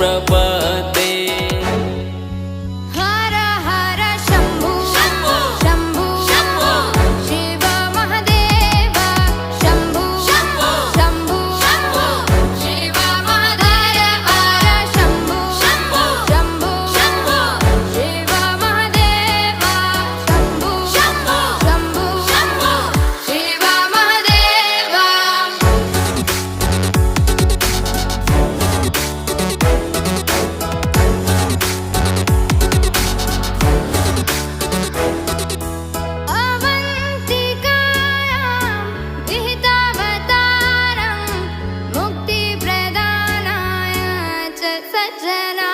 प्रपद्ये। हर हर शम्भु शम्भु शम्भु शम्भु शिव महादेव शम्भु शम्भु शम्भु शम्भु शिव महादेव हर शम्भु शम्भु शम्भु शम्भु शिव महादेव शम्भु शम्भु शम्भु शम्भु शिव महादेव। अवन्तिकायां विहितावतारं मुक्तिप्रदानाय च सज्जना